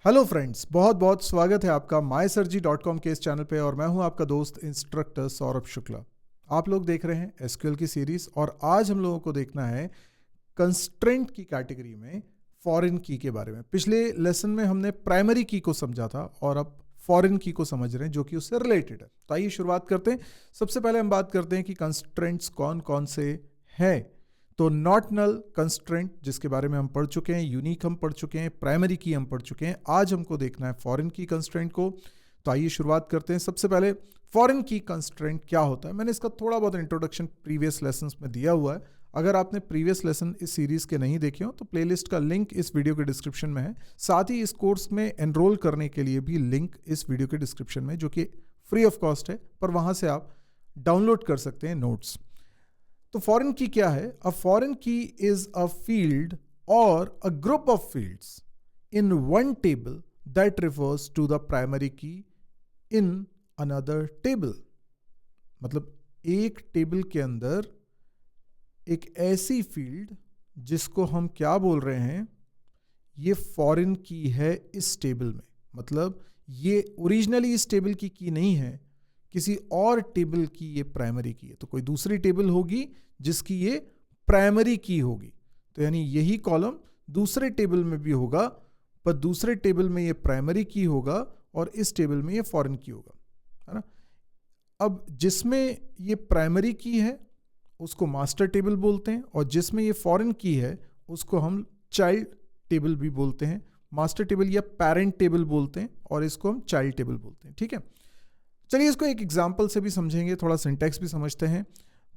Hello friends, बहुत बहुत स्वागत है आपका mysurgery.com के इस चैनल पे। और मैं हूं आपका दोस्त इंस्ट्रक्टर सौरभ शुक्ला। आप लोग देख रहे हैं एसक्यूएल की सीरीज और आज हम लोगों को देखना है कंस्ट्रेंट की कैटेगरी में फॉरेन की के बारे में। पिछले लेसन में हमने प्राइमरी की को समझा था और अब फॉरेन की को समझ रहे हैं जो कि उससे रिलेटेड है। तो आइए शुरुआत करते हैं। सबसे पहले हम बात करते हैं कि कंस्ट्रेंट्स कौन कौन से हैं। तो नॉट नल कंस्ट्रेंट जिसके बारे में हम पढ़ चुके हैं, यूनिक हम पढ़ चुके हैं, प्राइमरी की हम पढ़ चुके हैं। आज हमको देखना है फॉरेन की कंस्ट्रेंट को। तो आइए शुरुआत करते हैं। सबसे पहले फॉरेन की कंस्ट्रेंट क्या होता है, मैंने इसका थोड़ा बहुत इंट्रोडक्शन प्रीवियस लेसन्स में दिया हुआ है। अगर आपने प्रीवियस लेसन इस सीरीज के नहीं देखे हो तो प्लेलिस्ट का लिंक इस वीडियो के डिस्क्रिप्शन में है। साथ ही इस कोर्स में एनरोल करने के लिए भी लिंक इस वीडियो के डिस्क्रिप्शन में, जो कि फ्री ऑफ कॉस्ट है, पर वहां से आप डाउनलोड कर सकते हैं नोट्स। तो फॉरेन की क्या है? A foreign key is a field और a group of fields in one table that refers to the primary key in another table. मतलब एक टेबल के अंदर एक ऐसी फील्ड जिसको हम क्या बोल रहे हैं, ये फॉरेन की है इस टेबल में। मतलब ये ओरिजिनली इस टेबल की नहीं है, किसी और टेबल की ये प्राइमरी की है। तो कोई दूसरी टेबल होगी जिसकी ये प्राइमरी की होगी। तो यानी यही कॉलम दूसरे टेबल में भी होगा, पर दूसरे टेबल में ये प्राइमरी की होगा और इस टेबल में ये फॉरेन की होगा, है ना। अब जिसमें ये प्राइमरी की है उसको मास्टर टेबल बोलते हैं, और जिसमें ये फॉरेन की है उसको हम चाइल्ड टेबल भी बोलते हैं। मास्टर टेबल या पेरेंट टेबल बोलते हैं और इसको हम चाइल्ड टेबल बोलते हैं। ठीक है, चलिए इसको एक एग्जाम्पल से भी समझेंगे, थोड़ा सिंटैक्स भी समझते हैं।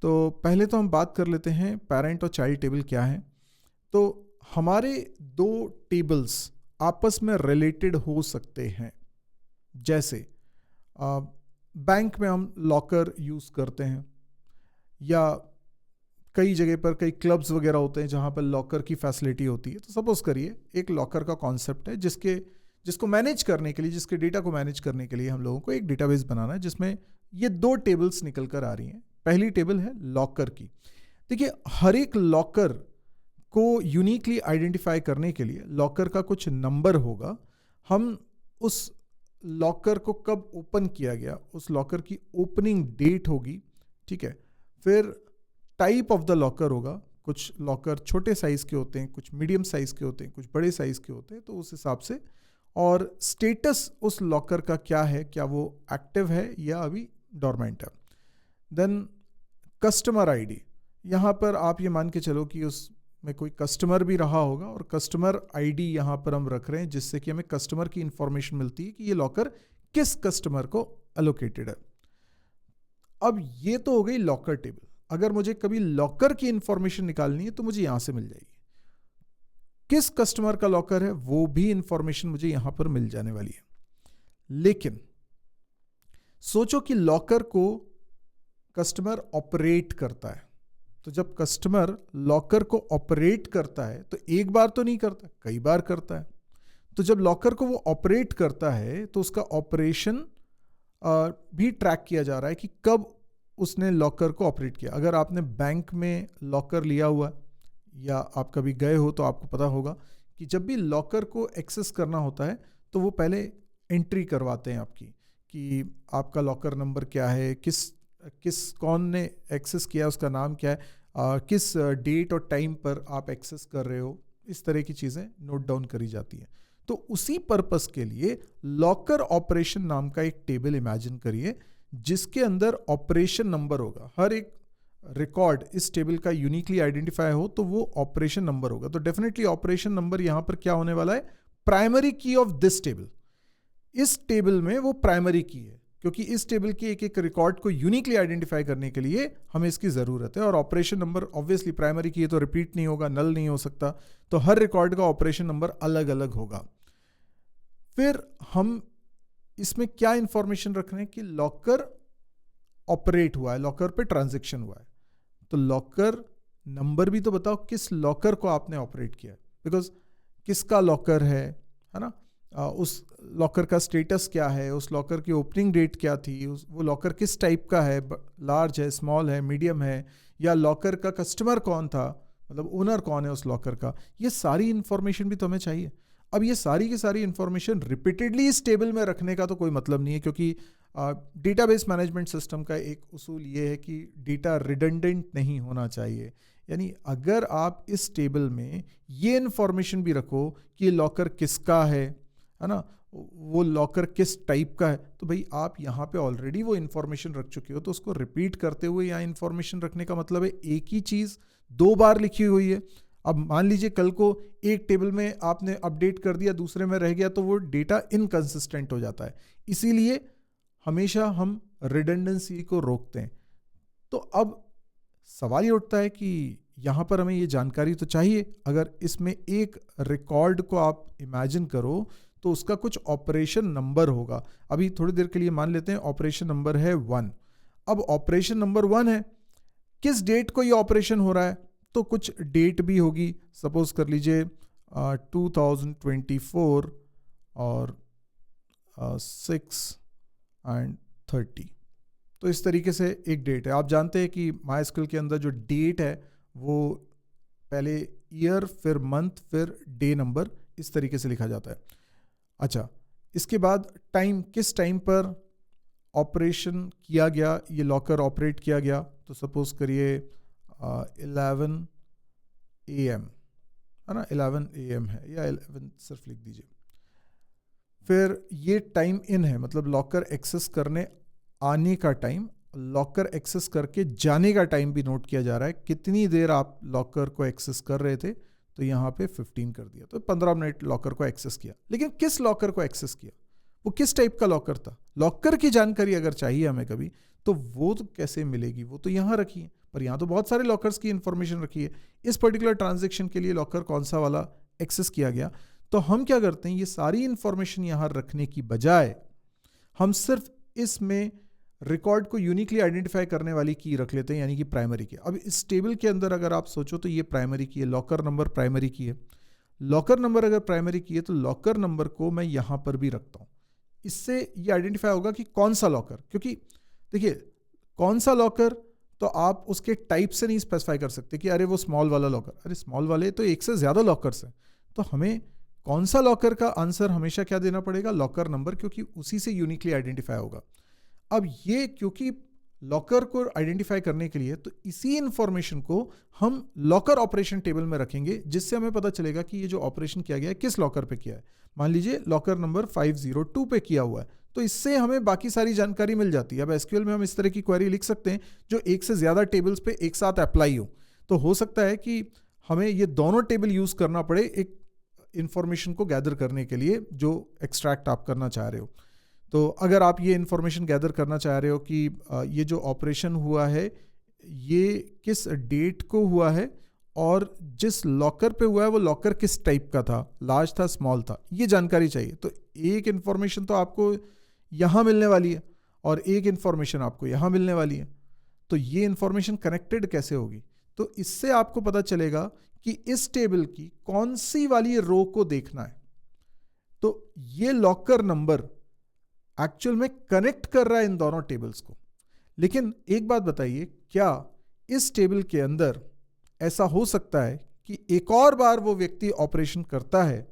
तो पहले तो हम बात कर लेते हैं पेरेंट और चाइल्ड टेबल क्या है। तो हमारे दो टेबल्स आपस में रिलेटेड हो सकते हैं। जैसे बैंक में हम लॉकर यूज़ करते हैं, या कई जगह पर कई क्लब्स वगैरह होते हैं जहाँ पर लॉकर की फैसिलिटी होती है। तो सपोज करिए एक लॉकर का कॉन्सेप्ट है जिसको मैनेज करने के लिए, जिसके डेटा को मैनेज करने के लिए हम लोगों को एक डेटाबेस बनाना है जिसमें ये दो टेबल्स निकल कर आ रही हैं। पहली टेबल है लॉकर की। देखिए, हर एक लॉकर को यूनिकली आइडेंटिफाई करने के लिए लॉकर का कुछ नंबर होगा। हम उस लॉकर को कब ओपन किया गया, उस लॉकर की ओपनिंग डेट होगी। ठीक है, फिर टाइप ऑफ द लॉकर होगा। कुछ लॉकर छोटे साइज के होते हैं, कुछ मीडियम साइज के होते हैं, कुछ बड़े साइज के होते हैं, तो उस हिसाब से। और स्टेटस उस लॉकर का क्या है, क्या वो एक्टिव है या अभी डोरमेंट है। देन कस्टमर आईडी, यहाँ पर आप ये मान के चलो कि उसमें कोई कस्टमर भी रहा होगा, और कस्टमर आईडी यहाँ पर हम रख रहे हैं जिससे कि हमें कस्टमर की इंफॉर्मेशन मिलती है कि ये लॉकर किस कस्टमर को एलोकेटेड है। अब ये तो हो गई लॉकर टेबल। अगर मुझे कभी लॉकर की इंफॉर्मेशन निकालनी है तो मुझे यहां से मिल जाएगी। किस कस्टमर का लॉकर है वो भी इंफॉर्मेशन मुझे यहां पर मिल जाने वाली है। लेकिन सोचो कि लॉकर को कस्टमर ऑपरेट करता है। तो जब कस्टमर लॉकर को ऑपरेट करता है तो एक बार तो नहीं करता, कई बार करता है। तो जब लॉकर को वो ऑपरेट करता है तो उसका ऑपरेशन भी ट्रैक किया जा रहा है कि कब उसने लॉकर को ऑपरेट किया। अगर आपने बैंक में लॉकर लिया हुआ या आप कभी गए हो तो आपको पता होगा कि जब भी लॉकर को एक्सेस करना होता है तो वो पहले एंट्री करवाते हैं आपकी, कि आपका लॉकर नंबर क्या है, कौन ने एक्सेस किया, उसका नाम क्या है, किस डेट और टाइम पर आप एक्सेस कर रहे हो। इस तरह की चीज़ें नोट डाउन करी जाती हैं। तो उसी पर्पस के लिए लॉकर ऑपरेशन नाम का एक टेबल इमेजिन करिए जिसके अंदर ऑपरेशन नंबर होगा। हर एक रिकॉर्ड इस टेबल का यूनिकली आइडेंटिफाई हो तो वो ऑपरेशन नंबर होगा। तो डेफिनेटली ऑपरेशन नंबर यहां पर क्या होने वाला है, प्राइमरी की ऑफ दिस टेबल। इस टेबल में वो प्राइमरी की है, क्योंकि इस टेबल के एक एक रिकॉर्ड को यूनिकली आइडेंटिफाई करने के लिए हमें इसकी जरूरत है। और ऑपरेशन नंबर ऑब्वियसली प्राइमरी की है तो रिपीट नहीं होगा, नल नहीं हो सकता। तो हर रिकॉर्ड का ऑपरेशन नंबर अलग अलग होगा। फिर हम इसमें क्या इंफॉर्मेशन रख रहे हैं कि लॉकर ऑपरेट हुआ है, लॉकर पे ट्रांजैक्शन हुआ है। तो लॉकर नंबर भी तो बताओ किस लॉकर को आपने ऑपरेट किया है, बिकॉज किसका लॉकर है ना। उस लॉकर का स्टेटस क्या है, उस लॉकर की ओपनिंग डेट क्या थी, वो लॉकर किस टाइप का है, लार्ज है, स्मॉल है, मीडियम है, या लॉकर का कस्टमर कौन था, मतलब ओनर कौन है उस लॉकर का। ये सारी इंफॉर्मेशन भी तो हमें चाहिए। अब ये सारी की सारी इंफॉर्मेशन रिपीटेडली इस टेबल में रखने का तो कोई मतलब नहीं है, क्योंकि डेटाबेस मैनेजमेंट सिस्टम का एक उसूल ये है कि डेटा रिडंडेंट नहीं होना चाहिए। यानी अगर आप इस टेबल में ये इंफॉर्मेशन भी रखो कि लॉकर किसका है ना, वो लॉकर किस टाइप का है, तो भाई आप यहाँ पे ऑलरेडी वो इन्फॉर्मेशन रख चुके हो, तो उसको रिपीट करते हुए यहाँ इन्फॉर्मेशन रखने का मतलब है एक ही चीज़ दो बार लिखी हुई है। अब मान लीजिए कल को एक टेबल में आपने अपडेट कर दिया, दूसरे में रह गया, तो वो डेटा इनकंसिस्टेंट हो जाता है। इसीलिए हमेशा हम रिडंडेंसी को रोकते हैं। तो अब सवाल ये उठता है कि यहाँ पर हमें ये जानकारी तो चाहिए। अगर इसमें एक रिकॉर्ड को आप इमेजिन करो तो उसका कुछ ऑपरेशन नंबर होगा। अभी थोड़ी देर के लिए मान लेते हैं ऑपरेशन नंबर है 1। अब ऑपरेशन नंबर 1 है, किस डेट को ये ऑपरेशन हो रहा है, तो कुछ डेट भी होगी। सपोज कर लीजिए 2024 और 6/30, तो इस तरीके से एक डेट है। आप जानते हैं कि माइस्क्यूएल के अंदर जो डेट है वो पहले ईयर, फिर मंथ, फिर डे नंबर, इस तरीके से लिखा जाता है। अच्छा, इसके बाद टाइम, किस टाइम पर ऑपरेशन किया गया, ये लॉकर ऑपरेट किया गया, तो सपोज करिए 11 AM है ना, 11 AM है, या 11 सिर्फ लिख दीजिए। फिर ये टाइम इन है, मतलब लॉकर एक्सेस करने आने का टाइम, लॉकर एक्सेस करके जाने का टाइम भी नोट किया जा रहा है, कितनी देर आप लॉकर को एक्सेस कर रहे थे, तो यहाँ पे 15 कर दिया, तो 15 मिनट लॉकर को एक्सेस किया। लेकिन किस लॉकर को एक्सेस किया, वो किस टाइप का लॉकर था, लॉकर की जानकारी अगर चाहिए हमें कभी, तो वो तो कैसे मिलेगी, वो तो यहाँ रखी है, पर यहाँ तो बहुत सारे लॉकर्स की इंफॉर्मेशन रखी है। इस पर्टिकुलर ट्रांजेक्शन के लिए लॉकर कौन सा वाला एक्सेस किया गया, तो हम क्या करते हैं, ये सारी इंफॉर्मेशन यहाँ रखने की बजाय हम सिर्फ इसमें रिकॉर्ड को यूनिकली आइडेंटिफाई करने वाली की रख लेते हैं, यानी कि प्राइमरी की। अब इस टेबल के अंदर अगर आप सोचो तो ये प्राइमरी की है, लॉकर नंबर प्राइमरी की है। लॉकर नंबर अगर प्राइमरी की है तो लॉकर नंबर को मैं यहाँ पर भी रखता हूँ। इससे ये आइडेंटिफाई होगा कि कौन सा लॉकर, क्योंकि देखिए कौन सा लॉकर तो आप उसके टाइप से नहीं स्पेसिफाई कर सकते कि अरे वो स्मॉल वाला लॉकर, अरे स्मॉल वाले तो एक से ज़्यादा लॉकर्स हैं। तो हमें कौन सा लॉकर का आंसर हमेशा क्या देना पड़ेगा, लॉकर नंबर, क्योंकि उसी से यूनिकली आइडेंटिफाई होगा। अब ये क्योंकि लॉकर को आइडेंटिफाई करने के लिए, तो इसी इंफॉर्मेशन को हम लॉकर ऑपरेशन टेबल में रखेंगे, जिससे हमें पता चलेगा कि ये जो ऑपरेशन किया गया है किस लॉकर पे किया है। मान लीजिए लॉकर नंबर 502 पे किया हुआ है, तो इससे हमें बाकी सारी जानकारी मिल जाती है। अब एसक्यूएल में हम इस तरह की क्वेरी लिख सकते हैं जो एक से ज़्यादा टेबल्स पे एक साथ अप्लाई हो। तो हो सकता है कि हमें ये दोनों टेबल यूज़ करना पड़े एक इंफॉर्मेशन को गैदर करने के लिए जो एक्सट्रैक्ट आप करना चाह रहे हो। तो अगर आप ये इंफॉर्मेशन गैदर करना चाह रहे हो कि ये जो ऑपरेशन हुआ है ये किस डेट को हुआ है और जिस लॉकर पे हुआ है वो लॉकर किस टाइप का था, लार्ज था, स्मॉल था, ये जानकारी चाहिए, तो एक इंफॉर्मेशन तो आपको यहाँ मिलने वाली है और एक इंफॉर्मेशन आपको यहाँ मिलने वाली है। तो ये इंफॉर्मेशन कनेक्टेड कैसे होगी, तो इससे आपको पता चलेगा कि इस टेबल की कौन सी वाली रो को देखना है। तो ये लॉकर नंबर एक्चुअल में कनेक्ट कर रहा है इन दोनों टेबल्स को। लेकिन एक बात बताइए, क्या इस टेबल के अंदर ऐसा हो सकता है कि एक और बार वो व्यक्ति ऑपरेशन करता है,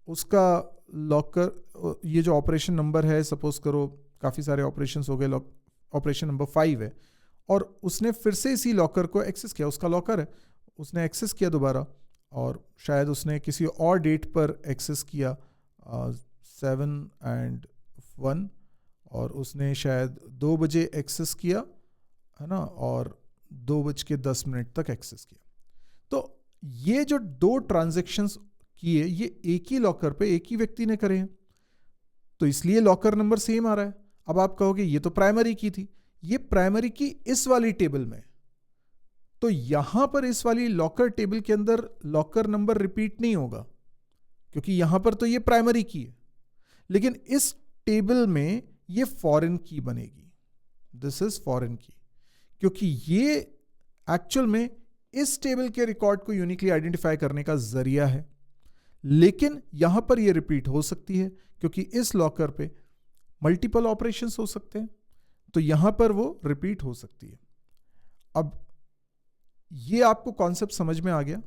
उसका लॉकर, ये जो ऑपरेशन नंबर है, सपोज करो काफ़ी सारे ऑपरेशंस हो गए, ऑपरेशन नंबर 5 है, और उसने फिर से इसी लॉकर को एक्सेस किया, उसका लॉकर है, उसने एक्सेस किया दोबारा, और शायद उसने किसी और डेट पर एक्सेस किया 7/1, और उसने शायद 2 बजे एक्सेस किया, है ना, और 2:10 तक एक्सेस किया। तो ये जो 2 ट्रांजैक्शंस किए ये एक ही लॉकर पे एक ही व्यक्ति ने करे हैं, तो इसलिए लॉकर नंबर सेम आ रहा है। अब आप कहोगे ये तो प्राइमरी की थी, ये प्राइमरी की इस वाली टेबल में, तो यहां पर इस वाली लॉकर टेबल के अंदर लॉकर नंबर रिपीट नहीं होगा, क्योंकि यहां पर तो ये प्राइमरी की है, लेकिन इस टेबल में ये फॉरेन की बनेगी, दिस इज फॉरेन की, क्योंकि ये एक्चुअल में इस टेबल के रिकॉर्ड को यूनिकली आइडेंटिफाई करने का जरिया है। लेकिन यहां पर ये रिपीट हो सकती है क्योंकि इस लॉकर पे मल्टीपल ऑपरेशंस हो सकते हैं, तो यहां पर वो रिपीट हो सकती है। अब ये आपको कॉन्सेप्ट समझ में आ गया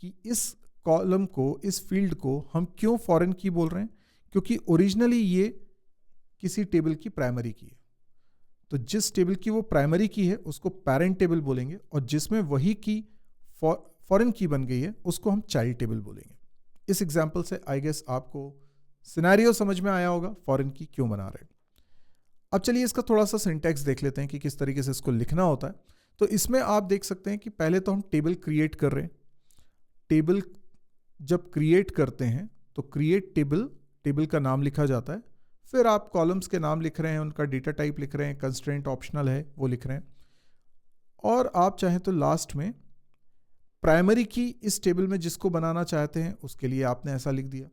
कि इस कॉलम को, इस फील्ड को हम क्यों फॉरेन की बोल रहे हैं? क्योंकि ओरिजिनली ये किसी टेबल की प्राइमरी की है। तो जिस टेबल की वो प्राइमरी की है उसको पेरेंट टेबल बोलेंगे, और जिसमें वही की फॉरेन की बन गई है उसको हम चाइल्ड टेबल बोलेंगे। इस एग्जांपल से आई गेस आपको सिनेरियो समझ में आया होगा फॉरेन की क्यों बना रहे हैं। अब चलिए इसका थोड़ा सा सिंटैक्स देख लेते हैं कि किस तरीके से इसको लिखना होता है। तो इसमें आप देख सकते हैं कि पहले तो हम टेबल क्रिएट कर रहे हैं। टेबल जब क्रिएट करते हैं तो क्रिएट टेबल, टेबल का नाम लिखा जाता है, फिर आप कॉलम्स के नाम लिख रहे हैं, उनका डेटा टाइप लिख रहे हैं, कंस्ट्रेंट ऑप्शनल है वो लिख रहे हैं, और आप चाहें तो लास्ट में प्राइमरी की इस टेबल में जिसको बनाना चाहते हैं उसके लिए आपने ऐसा लिख दिया,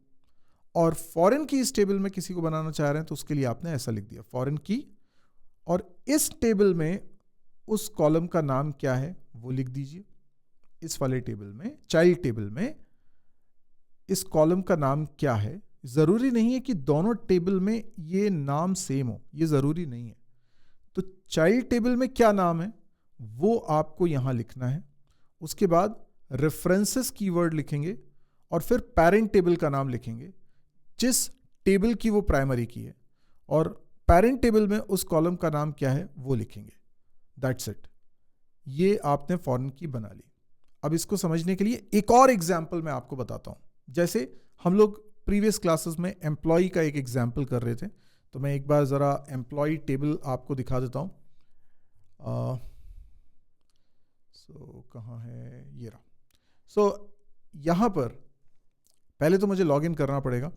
और फॉरेन की इस टेबल में किसी को बनाना चाह रहे हैं तो उसके लिए आपने ऐसा लिख दिया फॉरेन की, और इस टेबल में उस कॉलम का नाम क्या है वो लिख दीजिए। इस वाले टेबल में, चाइल्ड टेबल में, इस कॉलम का नाम क्या है। जरूरी नहीं है कि दोनों टेबल में ये नाम सेम हो, ये जरूरी नहीं है। तो चाइल्ड टेबल में क्या नाम है वो आपको यहां लिखना है। उसके बाद रेफरेंसेस कीवर्ड लिखेंगे और फिर पेरेंट टेबल का नाम लिखेंगे जिस टेबल की वो प्राइमरी की है, और पेरेंट टेबल में उस कॉलम का नाम क्या है वो लिखेंगे। That's it. ये आपने फॉरेन की बना ली। अब इसको समझने के लिए एक और एग्जाम्पल मैं आपको बताता हूं। जैसे हम लोग प्रीवियस क्लासेस में एम्प्लॉय का एक एग्जाम्पल कर रहे थे, तो मैं एक बार ज़रा एम्प्लॉय टेबल आपको दिखा देता हूँ। कहाँ है, ये रहा। यहाँ पर पहले तो मुझे लॉगिन करना पड़ेगा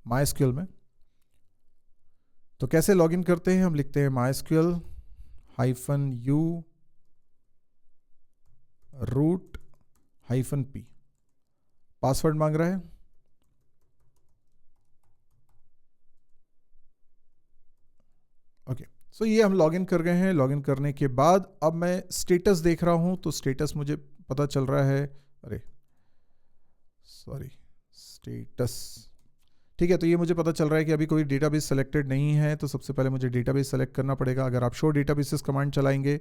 MySQL में। तो कैसे लॉगिन करते हैं? हम लिखते हैं MySQL -u root -p। Password मांग रहा है। ओके, सो ये हम लॉगिन कर गए हैं। लॉगिन करने के बाद अब मैं स्टेटस देख रहा हूं, तो स्टेटस मुझे पता चल रहा है, अरे सॉरी, स्टेटस, ठीक है। तो ये मुझे पता चल रहा है कि अभी कोई डेटाबेस सेलेक्टेड नहीं है, तो सबसे पहले मुझे डेटाबेस सेलेक्ट करना पड़ेगा। अगर आप शो डेटाबेसेस कमांड चलाएंगे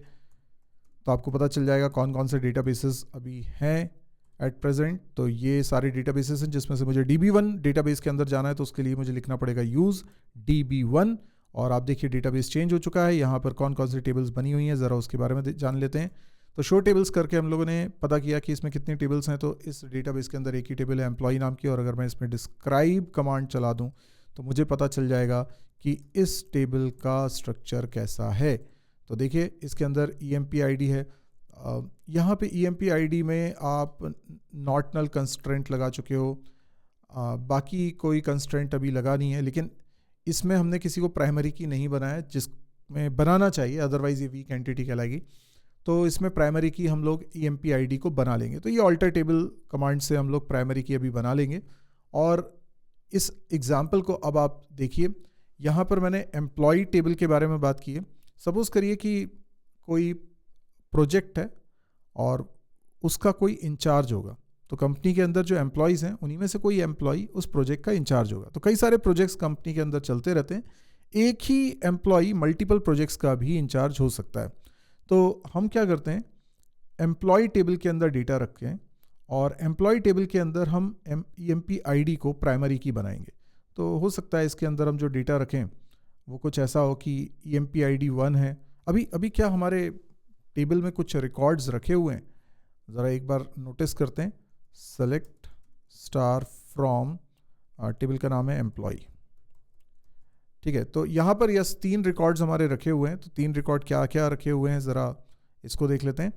तो आपको पता चल जाएगा कौन कौन से डेटाबेसेस अभी हैं एट प्रेजेंट। तो ये सारे डेटाबेसेस हैं जिसमें से मुझे DB1 डेटाबेस के अंदर जाना है, तो उसके लिए मुझे लिखना पड़ेगा यूज़ DB1। और आप देखिए डेटाबेस चेंज हो चुका है। यहाँ पर कौन कौन सी टेबल्स बनी हुई हैं ज़रा उसके बारे में जान लेते हैं। तो शो टेबल्स करके हम लोगों ने पता किया कि इसमें कितनी टेबल्स हैं। तो इस डेटाबेस के अंदर एक ही टेबल है एम्प्लॉय नाम की, और अगर मैं इसमें डिस्क्राइब कमांड चला दूं तो मुझे पता चल जाएगा कि इस टेबल का स्ट्रक्चर कैसा है। तो देखिए इसके अंदर EMP ID है। यहाँ पे EMP ID में आप नॉट नल कंस्ट्रेंट लगा चुके हो, बाकी कोई कंस्ट्रेंट अभी लगा नहीं है, लेकिन इसमें हमने किसी को प्राइमरी की नहीं बनाया जिसमें बनाना चाहिए, अदरवाइज ये वीक एंटिटी कहलाएगी। तो इसमें प्राइमरी की हम लोग EMP ID को बना लेंगे। तो ये ऑल्टर टेबल कमांड से हम लोग प्राइमरी की अभी बना लेंगे। और इस एग्जाम्पल को अब आप देखिए, यहाँ पर मैंने एम्प्लॉय टेबल के बारे में बात की है। सपोज करिए कि कोई प्रोजेक्ट है और उसका कोई इंचार्ज होगा। तो कंपनी के अंदर जो एम्प्लॉयज़ हैं उन्हीं में से कोई एम्प्लॉय उस प्रोजेक्ट का इंचार्ज होगा। तो कई सारे प्रोजेक्ट्स कंपनी के अंदर चलते रहते हैं, एक ही एम्प्लॉय मल्टीपल प्रोजेक्ट्स का भी इंचार्ज हो सकता है। तो हम क्या करते हैं, एम्प्लॉय टेबल के अंदर डेटा रखते हैं और एम्प्लॉय टेबल के अंदर हम EMP ID को प्राइमरी की बनाएंगे। तो हो सकता है इसके अंदर हम जो डेटा रखें वो कुछ ऐसा हो कि EMP ID 1 है। अभी क्या हमारे टेबल में कुछ रिकॉर्ड्स रखे हुए हैं, ज़रा एक बार नोटिस करते हैं। सेलेक्ट स्टार फ्रॉम, टेबल का नाम है एम्प्लॉय, ठीक है। तो यहाँ पर यस 3 रिकॉर्ड्स हमारे रखे हुए हैं। तो 3 रिकॉर्ड क्या क्या रखे हुए हैं ज़रा इसको देख लेते हैं।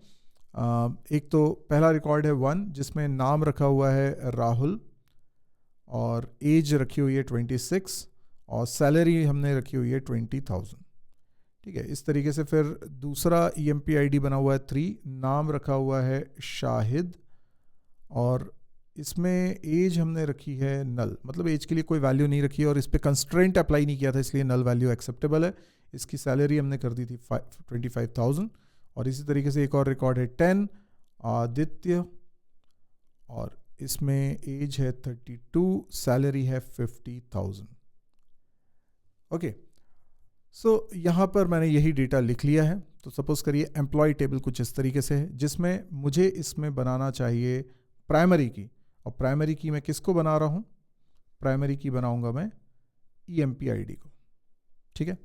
एक तो पहला रिकॉर्ड है 1 जिसमें नाम रखा हुआ है राहुल, और एज रखी हुई है 26, और सैलरी हमने रखी हुई है 20,000, ठीक है। इस तरीके से फिर दूसरा EMP ID बना हुआ है 3, नाम रखा हुआ है शाहिद, और इसमें एज हमने रखी है नल, मतलब एज के लिए कोई वैल्यू नहीं रखी है और इस पर कंस्ट्रेंट अप्लाई नहीं किया था, इसलिए नल वैल्यू एक्सेप्टेबल है। इसकी सैलरी हमने कर दी थी 25,000। और इसी तरीके से एक और रिकॉर्ड है 10 आदित्य, और इसमें एज है 32, सैलरी है 50,000। ओके, सो यहाँ पर मैंने यही डेटा लिख लिया है। तो सपोज करिए एम्प्लॉय टेबल कुछ इस तरीके से है जिसमें मुझे इसमें बनाना चाहिए प्राइमरी की, और प्राइमरी की मैं किसको बना रहा हूँ, प्राइमरी की बनाऊंगा मैं EMP ID को, ठीक है।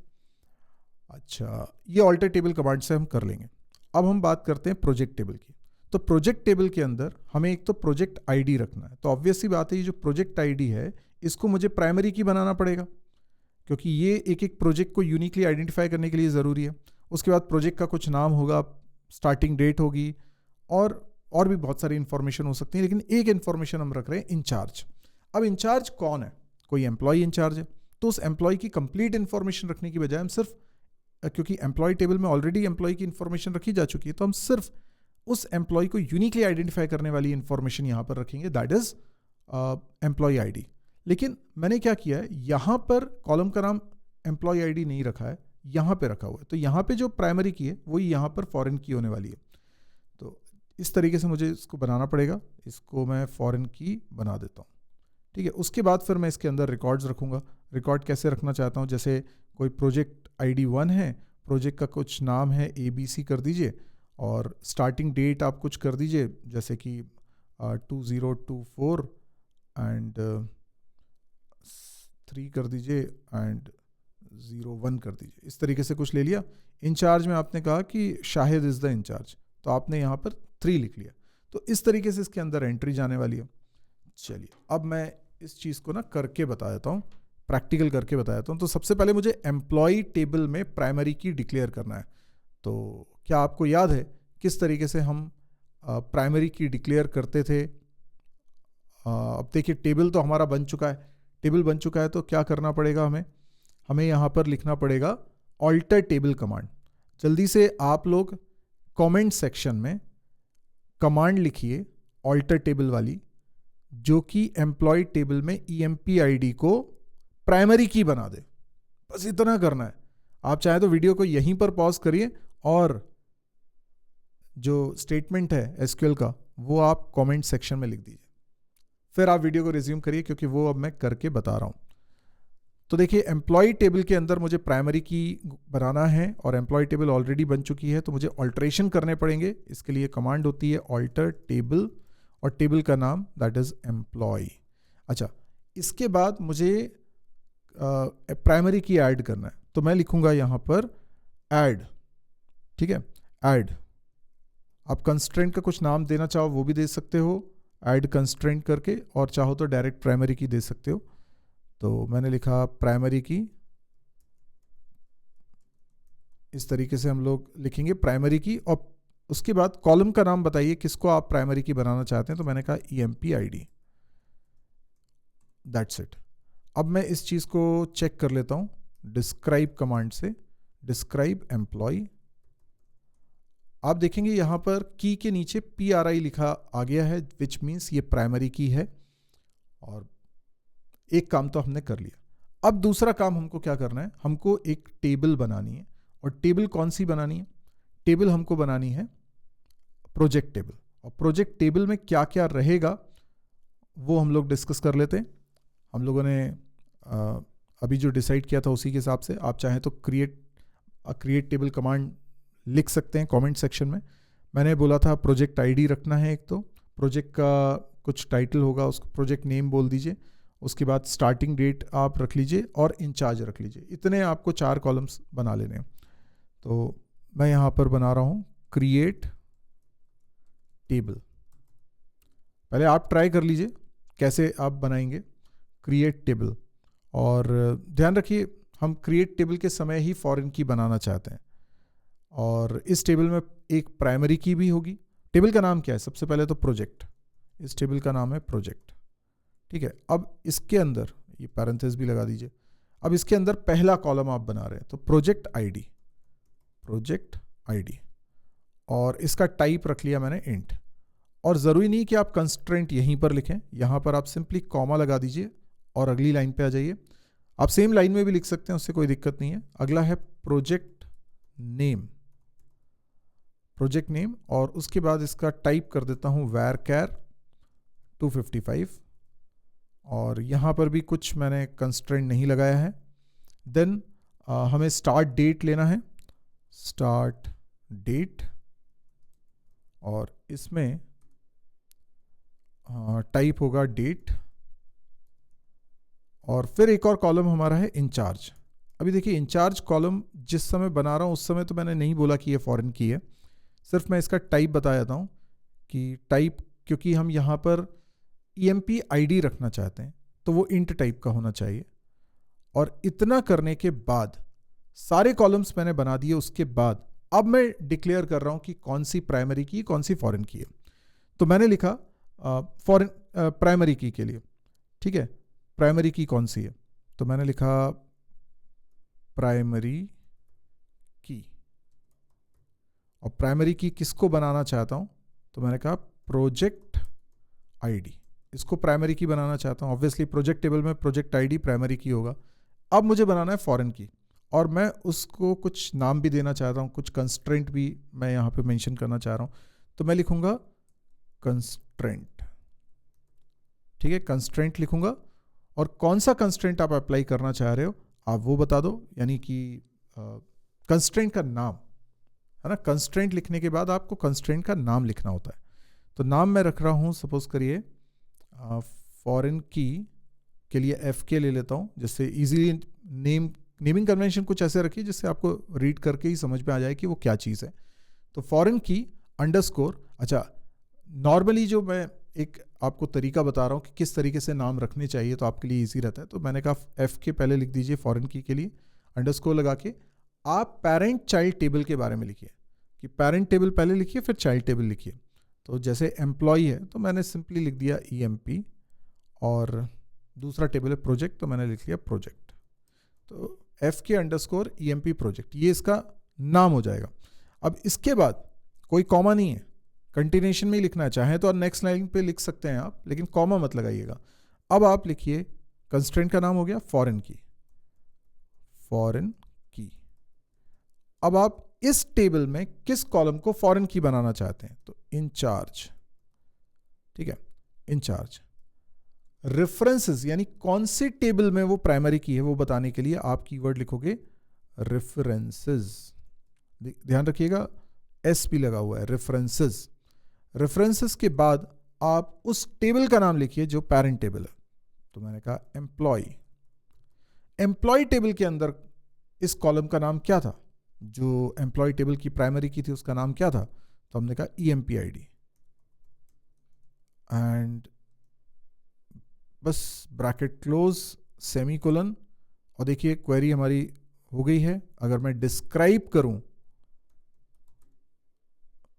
अच्छा, ये ऑल्टर टेबल कमांड से हम कर लेंगे। अब हम बात करते हैं प्रोजेक्ट टेबल की। तो प्रोजेक्ट टेबल के अंदर हमें एक तो प्रोजेक्ट आईडी रखना है। तो ऑब्वियस सी बात है, ये जो प्रोजेक्ट आईडी है इसको मुझे प्राइमरी की बनाना पड़ेगा, क्योंकि ये एक एक प्रोजेक्ट को यूनिकली आइडेंटिफाई करने के लिए ज़रूरी है। उसके बाद प्रोजेक्ट का कुछ नाम होगा, स्टार्टिंग डेट होगी, और भी बहुत सारी इंफॉर्मेशन हो सकती है, लेकिन एक इंफॉर्मेशन हम रख रहे हैं, इंचार्ज। अब इंचार्ज कौन है, कोई एम्प्लॉय इंचार्ज है, तो उस एम्प्लॉय की कंप्लीट इंफॉर्मेशन रखने की बजाय हम सिर्फ, क्योंकि एम्प्लॉय टेबल में ऑलरेडी एम्प्लॉय की इंफॉर्मेशन रखी जा चुकी है, तो हम सिर्फ उस एम्प्लॉय को यूनिकली आइडेंटिफाई करने वाली इंफॉर्मेशन यहाँ पर रखेंगे, दैट इज एम्प्लॉय आईडी। लेकिन मैंने क्या किया है, यहाँ पर कॉलम का नाम एम्प्लॉय आईडी नहीं रखा है, यहाँ पे रखा हुआ है। तो यहाँ पे जो प्राइमरी की है वही यहाँ पर फॉरेन की होने वाली है। तो इस तरीके से मुझे इसको बनाना पड़ेगा, इसको मैं फॉरेन की बना देता हूँ, ठीक है। उसके बाद फिर मैं इसके अंदर रिकॉर्ड्स रखूँगा। रिकॉर्ड कैसे रखना चाहता हूँ, जैसे कोई प्रोजेक्ट ID 1 है, प्रोजेक्ट का कुछ नाम है ABC कर दीजिए, और स्टार्टिंग डेट आप कुछ कर दीजिए, जैसे कि 2024 एंड 3 कर दीजिए एंड 01 कर दीजिए। इस तरीके से कुछ ले लिया। इंचार्ज में आपने कहा कि शाहिद इज़ द इंचार्ज, तो आपने यहाँ पर 3 लिख लिया। तो इस तरीके से इसके अंदर एंट्री जाने वाली है। चलिए, अब मैं इस चीज़ को ना करके बता देता हूँ, प्रैक्टिकल करके बता देता हूँ। तो सबसे पहले मुझे एम्प्लॉय टेबल में प्राइमरी की डिक्लेयर करना है। तो क्या आपको याद है किस तरीके से हम प्राइमरी की डिक्लेयर करते थे? अब देखिए, टेबल तो हमारा बन चुका है। टेबल बन चुका है तो क्या करना पड़ेगा हमें यहाँ पर लिखना पड़ेगा ऑल्टर टेबल कमांड। जल्दी से आप लोग कमेंट सेक्शन में कमांड लिखिए ऑल्टर टेबल वाली, जो कि एम्प्लॉय टेबल में EMP ID को प्राइमरी की बना दे। बस इतना करना है। आप चाहे तो वीडियो को यहीं पर पॉज करिए और जो स्टेटमेंट है SQL का वो आप कमेंट सेक्शन में लिख दीजिए, फिर आप वीडियो को रिज्यूम करिए, क्योंकि वो अब मैं करके बता रहा हूं। तो देखिए, एम्प्लॉय टेबल के अंदर मुझे प्राइमरी की बनाना है और एम्प्लॉय टेबल ऑलरेडी बन चुकी है, तो मुझे ऑल्ट्रेशन करने पड़ेंगे। इसके लिए कमांड होती है ऑल्टर टेबल, और टेबल का नाम दैट इज एम्प्लॉय। अच्छा, इसके बाद मुझे प्राइमरी की ऐड करना है, तो मैं लिखूंगा यहाँ पर ऐड, ठीक है, ऐड। आप कंस्ट्रेंट का कुछ नाम देना चाहो वो भी दे सकते हो, ऐड कंस्ट्रेंट करके, और चाहो तो डायरेक्ट प्राइमरी की दे सकते हो। तो मैंने लिखा प्राइमरी की। इस तरीके से हम लोग लिखेंगे प्राइमरी की, और उसके बाद कॉलम का नाम बताइए किसको आप प्राइमरी की बनाना चाहते हैं। तो मैंने कहा EMP ID, दैट्स इट। अब मैं इस चीज़ को चेक कर लेता हूँ डिस्क्राइब कमांड से, डिस्क्राइब एम्प्लॉय। आप देखेंगे यहाँ पर की के नीचे PRI लिखा आ गया है, विच मीन्स ये प्राइमरी की है। और एक काम तो हमने कर लिया। अब दूसरा काम हमको क्या करना है, हमको एक टेबल बनानी है। और टेबल कौन सी बनानी है? टेबल हमको बनानी है प्रोजेक्ट टेबल। और प्रोजेक्ट टेबल में क्या क्या रहेगा वो हम लोग डिस्कस कर लेते हैं। हम लोगों ने अभी जो डिसाइड किया था उसी के हिसाब से आप चाहें तो क्रिएट टेबल कमांड लिख सकते हैं कमेंट सेक्शन में। मैंने बोला था प्रोजेक्ट ID रखना है, एक तो प्रोजेक्ट का कुछ टाइटल होगा, उसको प्रोजेक्ट नेम बोल दीजिए। उसके बाद स्टार्टिंग डेट आप रख लीजिए और इंचार्ज रख लीजिए। इतने आपको 4 कॉलम्स बना लेने हैं। तो मैं यहाँ पर बना रहा हूँ क्रिएट टेबल। पहले आप ट्राई कर लीजिए कैसे आप बनाएंगे क्रिएट टेबल। और ध्यान रखिए, हम क्रिएट टेबल के समय ही फॉरेन की बनाना चाहते हैं। और इस टेबल में एक प्राइमरी की भी होगी। टेबल का नाम क्या है? सबसे पहले तो प्रोजेक्ट। इस टेबल का नाम है प्रोजेक्ट, ठीक है। अब इसके अंदर ये पैरेंथेसिस भी लगा दीजिए। अब इसके अंदर पहला कॉलम आप बना रहे हैं तो प्रोजेक्ट ID, प्रोजेक्ट ID। और इसका टाइप रख लिया मैंने इंट। और ज़रूरी नहीं कि आप कंस्ट्रेंट यहीं पर लिखें, यहाँ पर आप सिंपली कॉमा लगा दीजिए और अगली लाइन पे आ जाइए। आप सेम लाइन में भी लिख सकते हैं, उससे कोई दिक्कत नहीं है। अगला है प्रोजेक्ट नेम, प्रोजेक्ट नेम। और उसके बाद इसका टाइप कर देता हूँ varchar 255। और यहाँ पर भी कुछ मैंने कंस्ट्रेंट नहीं लगाया है। देन हमें स्टार्ट डेट लेना है, स्टार्ट डेट। और इसमें टाइप होगा डेट, और फिर एक और कॉलम हमारा है इंचार्ज। अभी देखिए इंचार्ज कॉलम जिस समय बना रहा हूँ उस समय तो मैंने नहीं बोला कि ये फॉरेन की है, सिर्फ मैं इसका टाइप बता देता हूँ कि टाइप, क्योंकि हम यहाँ पर EMP ID रखना चाहते हैं तो वो इंट टाइप का होना चाहिए। और इतना करने के बाद सारे कॉलम्स मैंने बना दिए, उसके बाद अब मैं डिक्लेयर कर रहा हूँ कि कौन सी प्राइमरी की कौन सी फॉरेन की है। तो मैंने लिखा फॉरेन प्राइमरी की के लिए, ठीक है, प्राइमरी की कौन सी है, तो मैंने लिखा प्राइमरी की। और प्राइमरी की किसको बनाना चाहता हूं, तो मैंने कहा प्रोजेक्ट आईडी, इसको प्राइमरी की बनाना चाहता हूं। ऑब्वियसली प्रोजेक्ट टेबल में प्रोजेक्ट आईडी प्राइमरी की होगा। अब मुझे बनाना है फॉरेन की, और मैं उसको कुछ नाम भी देना चाहता हूं, कुछ कंस्ट्रेंट भी मैं यहां पे मेंशन करना चाह रहा हूं। तो मैं लिखूंगा कंस्ट्रेंट, ठीक है, कंस्ट्रेंट लिखूंगा। और कौन सा कंस्ट्रेंट आप अप्लाई करना चाह रहे हो आप वो बता दो, यानी कि कंस्ट्रेंट का नाम है ना। कंस्ट्रेंट लिखने के बाद आपको कंस्ट्रेंट का नाम लिखना होता है। तो नाम मैं रख रहा हूं, सपोज करिए फॉरेन की के लिए FK ले लेता हूं, जिससे इजीली नेमिंग कन्वेंशन कुछ ऐसे रखिए जिससे आपको रीड करके ही समझ में आ जाए कि वो क्या चीज़ है। तो फॉरेन की अंडरस्कोर, अच्छा नॉर्मली जो मैं एक आपको तरीका बता रहा हूँ कि किस तरीके से नाम रखने चाहिए तो आपके लिए इजी रहता है। तो मैंने कहा FK पहले लिख दीजिए फॉरेन की के लिए, अंडरस्कोर लगा के आप पेरेंट चाइल्ड टेबल के बारे में लिखिए, कि पेरेंट टेबल पहले लिखिए फिर चाइल्ड टेबल लिखिए। तो जैसे एम्प्लॉय है तो मैंने सिंपली लिख दिया EMP, और दूसरा टेबल है प्रोजेक्ट तो मैंने लिख लिया प्रोजेक्ट। तो FK अंडरस्कोर EMP प्रोजेक्ट, ये इसका नाम हो जाएगा। अब इसके बाद कोई कॉमा नहीं है, कंटिन्यूएशन में ही लिखना है, चाहे तो नेक्स्ट लाइन पे लिख सकते हैं आप, लेकिन कॉमा मत लगाइएगा। अब आप लिखिए कंस्ट्रेंट का नाम हो गया फॉरेन की, फॉरेन की। अब आप इस टेबल में किस कॉलम को फॉरेन की बनाना चाहते हैं, तो इंचार्ज, ठीक है, इंचार्ज। रेफरेंसेस यानी कौन से टेबल में वो प्राइमरी की है वो बताने के लिए आप कीवर्ड लिखोगे रेफरेंसेस। ध्यान रखिएगा S भी लगा हुआ है, रेफरेंसेस। रेफरेंसेस के बाद आप उस टेबल का नाम लिखिए जो पेरेंट टेबल है। तो मैंने कहा एम्प्लॉय, एम्प्लॉय टेबल के अंदर इस कॉलम का नाम क्या था, जो एम्प्लॉय टेबल की प्राइमरी की थी उसका नाम क्या था, तो हमने कहा EMP ID। एंड बस ब्रैकेट क्लोज, सेमीकोलन, और देखिए क्वेरी हमारी हो गई है। अगर मैं डिस्क्राइब करूं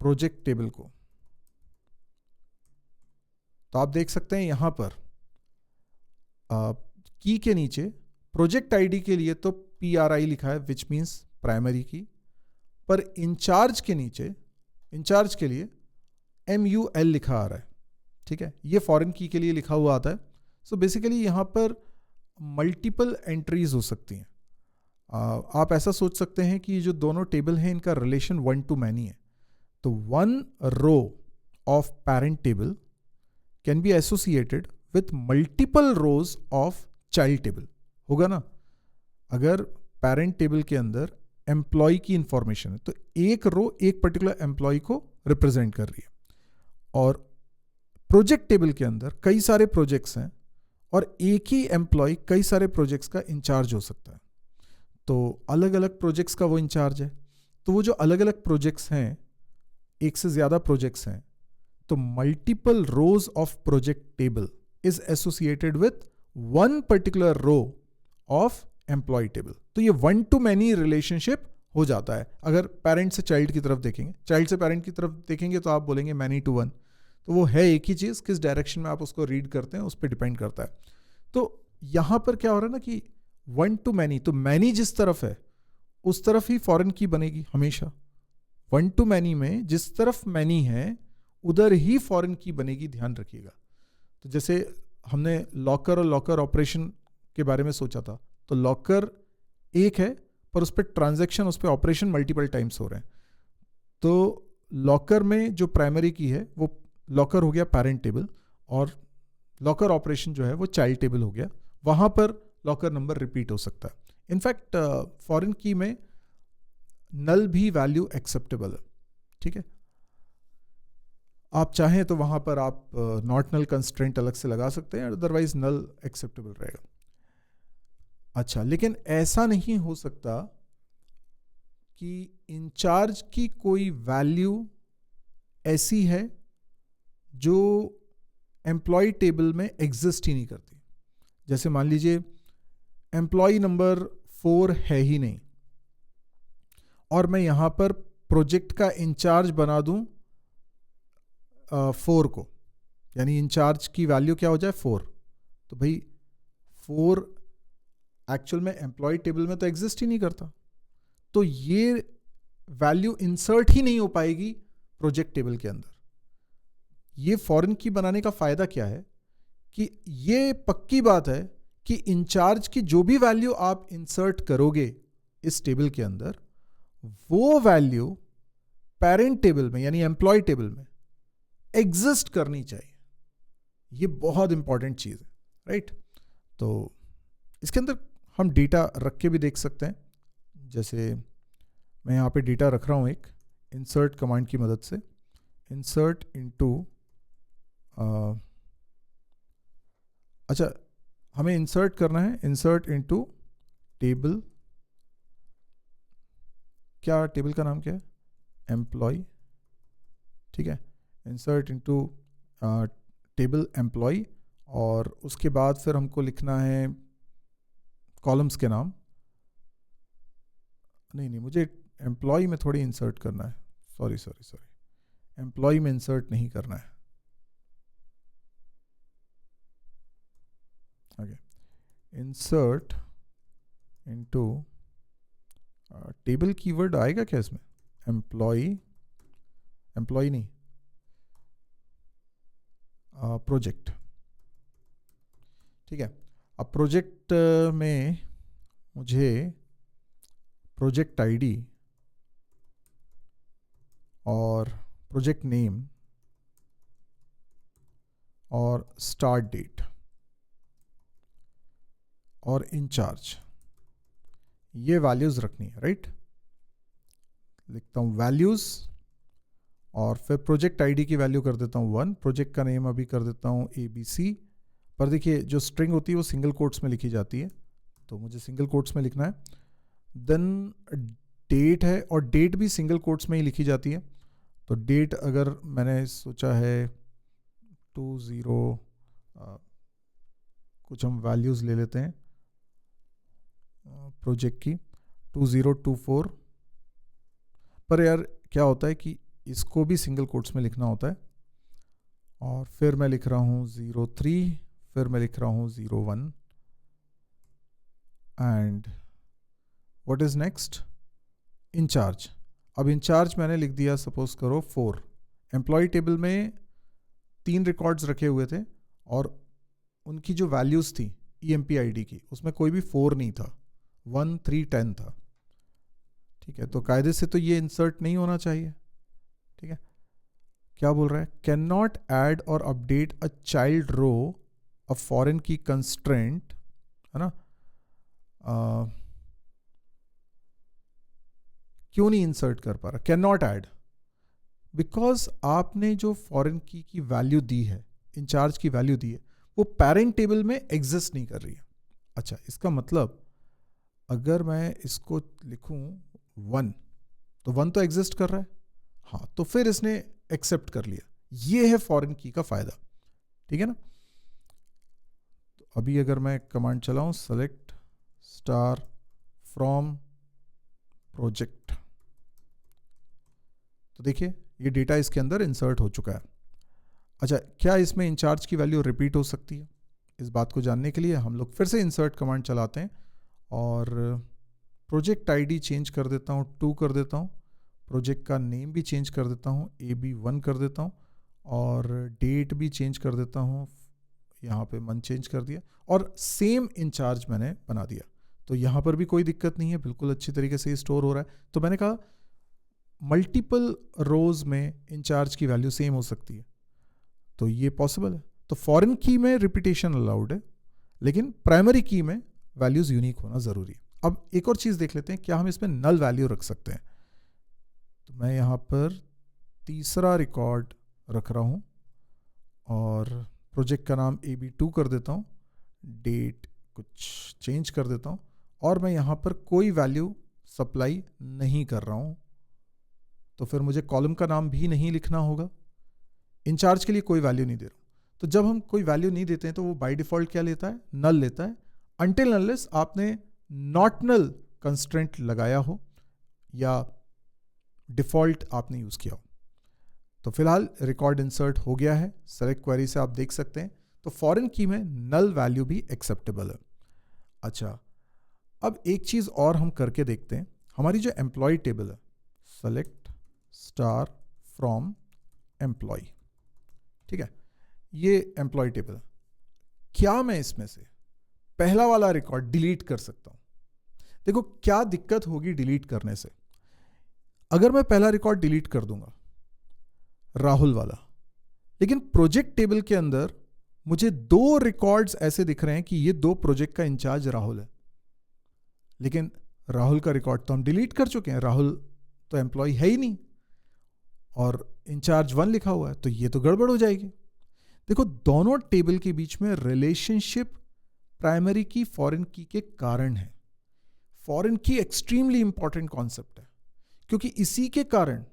प्रोजेक्ट टेबल को तो आप देख सकते हैं यहां पर की के नीचे प्रोजेक्ट आईडी के लिए तो PRI लिखा है, विच मींस प्राइमरी की, पर इंचार्ज के नीचे इंचार्ज के लिए MUL लिखा आ रहा है, ठीक है, ये फॉरेन की के लिए लिखा हुआ आता है। सो बेसिकली यहां पर मल्टीपल एंट्रीज हो सकती हैं। आप ऐसा सोच सकते हैं कि जो दोनों टेबल हैं इनका रिलेशन 1 to many है। तो 1 row of parent table can be associated with multiple rows of child table, होगा ना। अगर पेरेंट टेबल के अंदर एम्प्लॉय की इंफॉर्मेशन है तो एक रो एक पर्टिकुलर एम्प्लॉय को रिप्रेजेंट कर रही है, और प्रोजेक्ट टेबल के अंदर कई सारे प्रोजेक्ट्स हैं और एक ही एम्प्लॉय कई सारे प्रोजेक्ट्स का इंचार्ज हो सकता है। तो अलग अलग प्रोजेक्ट्स का वो इंचार्ज है। तो वो जो अलग अलग प्रोजेक्ट्स हैं, एक से ज़्यादा प्रोजेक्ट्स हैं, तो multiple rows of project table is associated with one particular row of employee table. तो ये 1 to many रिलेशनशिप हो जाता है। अगर पेरेंट से चाइल्ड की तरफ देखेंगे, चाइल्ड से पेरेंट की तरफ देखेंगे तो आप बोलेंगे many to 1। तो वो है एक ही चीज़, किस डायरेक्शन में आप उसको रीड करते हैं उस पर डिपेंड करता है। तो यहाँ पर क्या हो रहा है ना कि 1 to many, तो many जिस तरफ है उस तरफ ही फॉरेन की बनेगी हमेशा। 1 to many में जिस तरफ many है उधर ही फॉरेन की बनेगी, ध्यान रखिएगा। तो जैसे हमने लॉकर और लॉकर ऑपरेशन के बारे में सोचा था, तो लॉकर एक है पर उस पर ट्रांजैक्शन, उस पर ऑपरेशन मल्टीपल टाइम्स हो रहे हैं। तो लॉकर में जो प्राइमरी की है वो लॉकर हो गया पेरेंट टेबल, और लॉकर ऑपरेशन जो है वो चाइल्ड टेबल हो गया। वहां पर लॉकर नंबर रिपीट हो सकता है। इनफैक्ट फॉरेन की में नल भी वैल्यू एक्सेप्टेबल है, ठीक है। आप चाहें तो वहाँ पर आप नॉट नल कंस्ट्रेंट अलग से लगा सकते हैं, अदरवाइज नल एक्सेप्टेबल रहेगा। अच्छा, लेकिन ऐसा नहीं हो सकता कि इंचार्ज की कोई वैल्यू ऐसी है जो एम्प्लॉय टेबल में एग्जिस्ट ही नहीं करती। जैसे मान लीजिए एम्प्लॉय नंबर 4 है ही नहीं, और मैं यहां पर प्रोजेक्ट का इंचार्ज बना दूं 4 को, यानी इंचार्ज की वैल्यू क्या हो जाए 4, तो भाई 4 एक्चुअल में एम्प्लॉय टेबल में तो एग्जिस्ट ही नहीं करता, तो ये वैल्यू इंसर्ट ही नहीं हो पाएगी प्रोजेक्ट टेबल के अंदर। ये फॉरेन की बनाने का फायदा क्या है कि ये पक्की बात है कि इंचार्ज की जो भी वैल्यू आप इंसर्ट करोगे इस टेबल के अंदर, वो वैल्यू पेरेंट टेबल में यानी एम्प्लॉय टेबल में एग्जिस्ट करनी चाहिए। ये बहुत इंपॉर्टेंट चीज है, राइट। तो इसके अंदर हम डेटा रख के भी देख सकते हैं। जैसे मैं यहाँ पे डेटा रख रहा हूँ एक इंसर्ट कमांड की मदद से, इंसर्ट इनटू अच्छा, हमें इंसर्ट करना है, इंसर्ट इनटू टेबल, क्या टेबल का नाम क्या है, एम्प्लॉय, ठीक है। इंसर्ट इनटू टेबल एम्प्लॉय, और उसके बाद फिर हमको लिखना है कॉलम्स के नाम। नहीं, मुझे एम्प्लॉय में थोड़ी इंसर्ट करना है, सॉरी, एम्प्लॉय में इंसर्ट नहीं करना है। Okay, insert into table keyword आएगा क्या इसमें, एम्प्लॉय नहीं, प्रोजेक्ट, ठीक है। अब प्रोजेक्ट में मुझे प्रोजेक्ट आईडी और प्रोजेक्ट नेम और स्टार्ट डेट और इंचार्ज, ये वैल्यूज रखनी है, राइट। लिखता हूं वैल्यूज, और फिर प्रोजेक्ट आईडी की वैल्यू कर देता हूं 1, प्रोजेक्ट का नेम अभी कर देता हूं ABC। पर देखिए जो स्ट्रिंग होती है वो सिंगल कोट्स में लिखी जाती है, तो मुझे सिंगल कोट्स में लिखना है। देन डेट है, और डेट भी सिंगल कोट्स में ही लिखी जाती है। तो डेट अगर मैंने सोचा है 20 कुछ हम वैल्यूज़ ले लेते हैं प्रोजेक्ट की 2024, पर यार क्या होता है कि इसको भी सिंगल कोट्स में लिखना होता है। और फिर मैं लिख रहा हूँ 03, फिर मैं लिख रहा हूँ 01, and what is next, incharge. अब इंचार्ज मैंने लिख दिया सपोज करो 4। एम्प्लॉय टेबल में 3 रिकॉर्ड्स रखे हुए थे, और उनकी जो वैल्यूज़ थी EMP-ID की, उसमें कोई भी 4 नहीं था, 1, 3, 10 था, ठीक है। तो कायदे से तो ये इंसर्ट नहीं होना चाहिए, ठीक है। क्या बोल रहा है, कैन नॉट ऐड और update a child row a foreign key constraint, है ना। क्यों नहीं इंसर्ट कर पा रहा, कैन नॉट ऐड, बिकॉज आपने जो फॉरेन की वैल्यू दी है, इंचार्ज की वैल्यू दी है, वो पेरेंट टेबल में एग्जिस्ट नहीं कर रही है। अच्छा, इसका मतलब अगर मैं इसको लिखूं 1, तो 1 तो एग्जिस्ट कर रहा है, हाँ, तो फिर इसने एक्सेप्ट कर लिया। ये है फॉरेन की का फायदा, ठीक है ना। तो अभी अगर मैं कमांड चलाऊं सेलेक्ट स्टार फ्रॉम प्रोजेक्ट, तो देखिए ये डेटा इसके अंदर इंसर्ट हो चुका है। अच्छा, क्या इसमें इंचार्ज की वैल्यू रिपीट हो सकती है? इस बात को जानने के लिए हम लोग फिर से इंसर्ट कमांड चलाते हैं, और प्रोजेक्ट आईडी चेंज कर देता हूँ 2 कर देता हूँ, प्रोजेक्ट का नेम भी चेंज कर देता हूँ AB1 कर देता हूँ, और डेट भी चेंज कर देता हूँ, यहाँ पे मन चेंज कर दिया, और सेम इंचार्ज मैंने बना दिया। तो यहाँ पर भी कोई दिक्कत नहीं है, बिल्कुल अच्छी तरीके से स्टोर हो रहा है। तो मैंने कहा मल्टीपल रोज में इंचार्ज की वैल्यू सेम हो सकती है, तो ये पॉसिबल है। तो फॉरेन की में रिपीटेशन अलाउड है, लेकिन प्राइमरी की में वैल्यूज यूनिक होना जरूरी है। अब एक और चीज देख लेते हैं, क्या हम इसमें नल वैल्यू रख सकते हैं। तो मैं यहां पर तीसरा रिकॉर्ड रख रहा हूँ और प्रोजेक्ट का नाम AB2 कर देता हूँ, डेट कुछ चेंज कर देता हूँ और मैं यहाँ पर कोई वैल्यू सप्लाई नहीं कर रहा हूँ, तो फिर मुझे कॉलम का नाम भी नहीं लिखना होगा। इंचार्ज के लिए कोई वैल्यू नहीं दे रहा हूँ, तो जब हम कोई वैल्यू नहीं देते हैं तो वो बाय डिफॉल्ट क्या लेता है, नल लेता है, अनटिल अनलेस आपने नॉट नल कंस्ट्रेंट लगाया हो या डिफॉल्ट आपने यूज़ किया हो। तो फिलहाल रिकॉर्ड इंसर्ट हो गया है, सेलेक्ट क्वेरी से आप देख सकते हैं। तो फॉरेन की में नल वैल्यू भी एक्सेप्टेबल है। अच्छा, अब एक चीज़ और हम करके देखते हैं। हमारी जो एम्प्लॉय टेबल है, सेलेक्ट स्टार फ्रॉम एम्प्लॉय, ठीक है, ये एम्प्लॉय टेबल है। क्या मैं इसमें से पहला वाला रिकॉर्ड डिलीट कर सकता हूं? देखो क्या दिक्कत होगी डिलीट करने से। अगर मैं पहला रिकॉर्ड डिलीट कर दूंगा, राहुल वाला, लेकिन प्रोजेक्ट टेबल के अंदर मुझे 2 रिकॉर्ड्स ऐसे दिख रहे हैं कि ये 2 प्रोजेक्ट का इंचार्ज राहुल है, लेकिन राहुल का रिकॉर्ड तो हम डिलीट कर चुके हैं, राहुल तो एम्प्लॉय है ही नहीं और इंचार्ज 1 लिखा हुआ है, तो ये तो गड़बड़ हो जाएगी। देखो दोनों टेबल के बीच में रिलेशनशिप प्राइमरी की फॉरेन की के कारण है। फॉरेन की एक्सट्रीमली इंपॉर्टेंट कॉन्सेप्ट है, क्योंकि इसी के कारण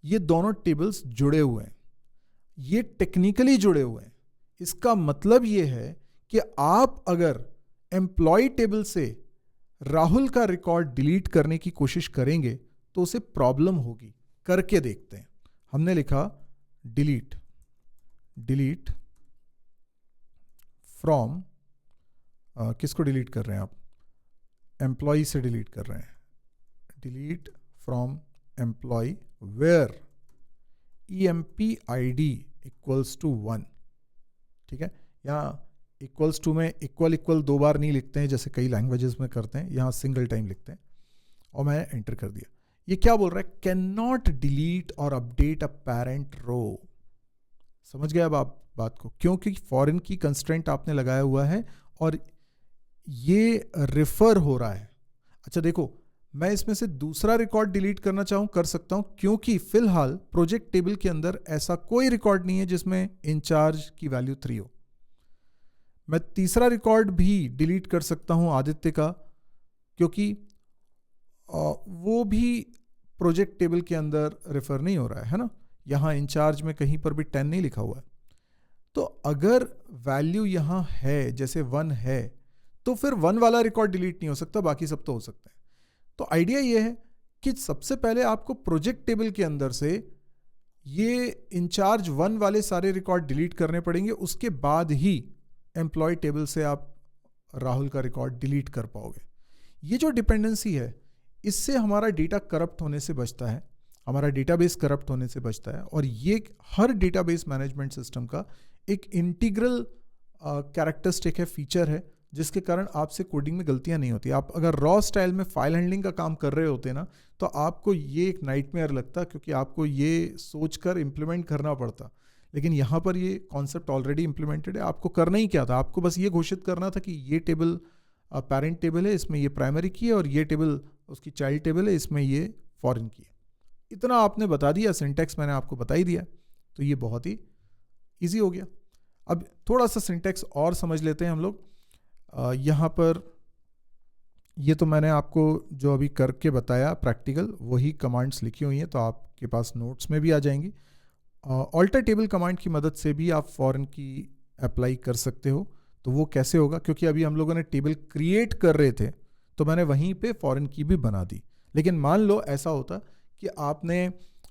ये दोनों टेबल्स जुड़े हुए हैं, ये टेक्निकली जुड़े हुए हैं। इसका मतलब ये है कि आप अगर एम्प्लॉय टेबल से राहुल का रिकॉर्ड डिलीट करने की कोशिश करेंगे तो उसे प्रॉब्लम होगी। करके देखते हैं। हमने लिखा डिलीट फ्रॉम, किसको डिलीट कर रहे हैं आप, एम्प्लॉय से डिलीट कर रहे हैं, delete from employee where EMPID equals to 1, ठीक है। यहाँ इक्वल्स टू में इक्वल 2 बार नहीं लिखते हैं जैसे कई लैंग्वेजेस में करते हैं, यहाँ सिंगल टाइम लिखते हैं और मैंने एंटर कर दिया। ये क्या बोल रहा है, कैन नॉट डिलीट और अपडेट अ पेरेंट रो। समझ गए अब आप बात को, क्योंकि फॉरेन की कंस्ट्रेंट आपने लगाया हुआ है और ये रेफर हो रहा है। अच्छा देखो, मैं इसमें से दूसरा रिकॉर्ड डिलीट करना चाहूँ कर सकता हूँ, क्योंकि फिलहाल प्रोजेक्ट टेबल के अंदर ऐसा कोई रिकॉर्ड नहीं है जिसमें इंचार्ज की वैल्यू 3 हो। मैं तीसरा रिकॉर्ड भी डिलीट कर सकता हूँ आदित्य का, क्योंकि वो भी प्रोजेक्ट टेबल के अंदर रेफर नहीं हो रहा है ना, यहाँ इंचार्ज में कहीं पर भी 10 नहीं लिखा हुआ है। तो अगर वैल्यू यहाँ है जैसे 1 है तो फिर 1 वाला रिकॉर्ड डिलीट नहीं हो सकता, बाकी सब तो हो सकते हैं। तो आइडिया ये है कि सबसे पहले आपको प्रोजेक्ट टेबल के अंदर से ये इंचार्ज 1 वाले सारे रिकॉर्ड डिलीट करने पड़ेंगे, उसके बाद ही एम्प्लॉय टेबल से आप राहुल का रिकॉर्ड डिलीट कर पाओगे। ये जो डिपेंडेंसी है इससे हमारा डेटा करप्ट होने से बचता है, हमारा डेटाबेस करप्ट होने से बचता है, और ये हर डेटाबेस मैनेजमेंट सिस्टम का एक इंटीग्रल कैरेक्टरिस्टिक है, फीचर है, जिसके कारण आपसे कोडिंग में गलतियां नहीं होती। आप अगर रॉ स्टाइल में फाइल हैंडलिंग का काम कर रहे होते ना, तो आपको ये एक नाइटमेयर लगता, क्योंकि आपको ये सोचकर इम्प्लीमेंट करना पड़ता। लेकिन यहाँ पर ये कॉन्सेप्ट ऑलरेडी इम्प्लीमेंटेड है। आपको करना ही क्या था, आपको बस ये घोषित करना था कि ये टेबल पेरेंट टेबल है, इसमें ये प्राइमरी की है, और ये टेबल उसकी चाइल्ड टेबल है, इसमें ये फॉरेन की है। इतना आपने बता दिया, सिंटैक्स मैंने आपको बता ही दिया, तो ये बहुत ही ईजी हो गया। अब थोड़ा सा सिंटैक्स और समझ लेते हैं हम लोग। यहाँ पर ये तो मैंने आपको जो अभी करके बताया प्रैक्टिकल, वही कमांड्स लिखी हुई हैं, तो आपके पास नोट्स में भी आ जाएंगी। ऑल्टर टेबल कमांड की मदद से भी आप फॉरेन की अप्लाई कर सकते हो। तो वो कैसे होगा, क्योंकि अभी हम लोगों ने टेबल क्रिएट कर रहे थे तो मैंने वहीं पे फॉरेन की भी बना दी। लेकिन मान लो ऐसा होता कि आपने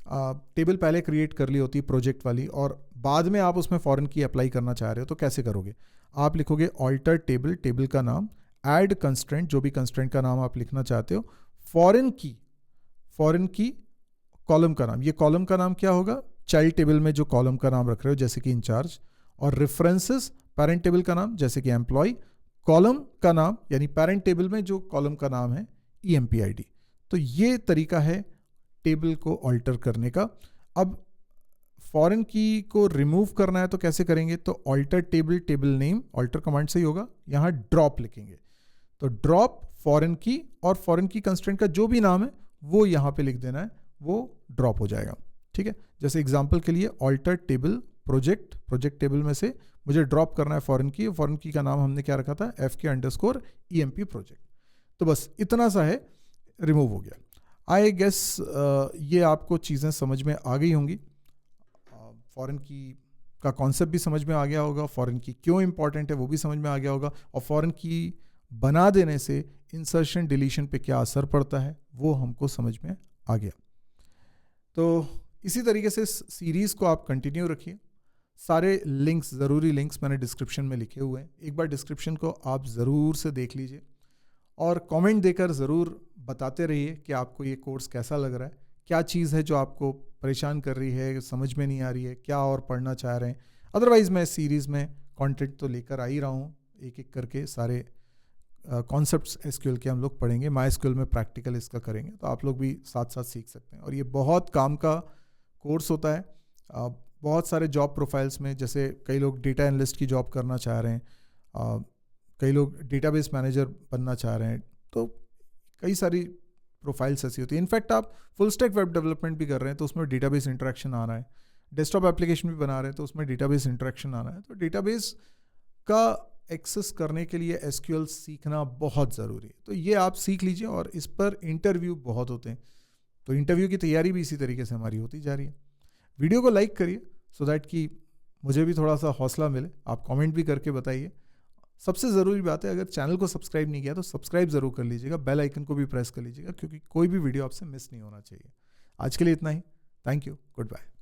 टेबल पहले क्रिएट कर ली होती प्रोजेक्ट वाली, और बाद में आप उसमें फॉरेन की अप्लाई करना चाह रहे हो, तो कैसे करोगे। आप लिखोगे ऑल्टर टेबल, टेबल का नाम, ऐड कंस्ट्रेंट, जो भी कंस्ट्रेंट का नाम आप लिखना चाहते हो, फॉरेन की कॉलम का नाम। ये कॉलम का नाम क्या होगा, चाइल्ड टेबल में जो कॉलम का नाम रख रहे हो जैसे कि इंचार्ज, और रेफरेंसेस पेरेंट टेबल का नाम जैसे कि एम्प्लॉय, कॉलम का नाम यानी पेरेंट टेबल में जो कॉलम का नाम है EMPID। तो ये तरीका है टेबल को ऑल्टर करने का। अब फॉरेन की को रिमूव करना है तो कैसे करेंगे, तो alter table, table name, alter command से ही होगा, यहाँ ड्रॉप लिखेंगे। तो ड्रॉप फॉरेन की, और फॉरेन की कंस्ट्रेंट का जो भी नाम है वो यहाँ पे लिख देना है, वो ड्रॉप हो जाएगा। ठीक है, जैसे एग्जांपल के लिए ऑल्टर टेबल प्रोजेक्ट टेबल में से मुझे ड्रॉप करना है फॉरेन की का नाम हमने क्या रखा था, FK_EMP प्रोजेक्ट। तो बस इतना सा है, रिमूव हो गया। आई गेस ये आपको चीज़ें समझ में आ गई होंगी। फॉरेन की का कॉन्सेप्ट भी समझ में आ गया होगा, फॉरेन की क्यों इंपॉर्टेंट है वो भी समझ में आ गया होगा, और फॉरेन की बना देने से इंसर्शन डिलीशन पे क्या असर पड़ता है वो हमको समझ में आ गया। तो इसी तरीके से सीरीज़ को आप कंटिन्यू रखिए। सारे लिंक्स, ज़रूरी लिंक्स मैंने डिस्क्रिप्शन में लिखे हुए हैं, एक बार डिस्क्रिप्शन को आप ज़रूर से देख लीजिए और कमेंट देकर ज़रूर बताते रहिए कि आपको ये कोर्स कैसा लग रहा है, क्या चीज़ है जो आपको परेशान कर रही है, समझ में नहीं आ रही है, क्या और पढ़ना चाह रहे हैं। अदरवाइज़ मैं सीरीज़ में कंटेंट तो लेकर आ ही रहा हूँ, एक एक करके सारे कॉन्सेप्ट्स एसक्यूएल के हम लोग पढ़ेंगे, माई एसक्यूएल में प्रैक्टिकल इसका करेंगे, तो आप लोग भी साथ साथ सीख सकते हैं। और ये बहुत काम का कोर्स होता है। बहुत सारे जॉब प्रोफाइल्स में, जैसे कई लोग डेटा एनालिस्ट की जॉब करना चाह रहे हैं, कई लोग डेटाबेस मैनेजर बनना चाह रहे हैं, तो कई सारी प्रोफाइल्स ऐसी होती है। इनफैक्ट आप फुल स्टैक वेब डेवलपमेंट भी कर रहे हैं तो उसमें डेटाबेस इंटरेक्शन आ रहा है, डेस्कटॉप एप्लीकेशन भी बना रहे हैं तो उसमें डेटाबेस इंटरेक्शन आ रहा है। तो डेटाबेस का एक्सेस करने के लिए एसक्यूएल सीखना बहुत ज़रूरी है। तो ये आप सीख लीजिए, और इस पर इंटरव्यू बहुत होते हैं, तो इंटरव्यू की तैयारी भी इसी तरीके से हमारी होती जा रही है। वीडियो को लाइक करिए सो दैट कि मुझे भी थोड़ा सा हौसला मिले। आप कमेंट भी करके बताइए। सबसे ज़रूरी बात है, अगर चैनल को सब्सक्राइब नहीं किया तो सब्सक्राइब ज़रूर कर लीजिएगा, बेल आइकन को भी प्रेस कर लीजिएगा, क्योंकि कोई भी वीडियो आपसे मिस नहीं होना चाहिए। आज के लिए इतना ही। Thank you, good bye.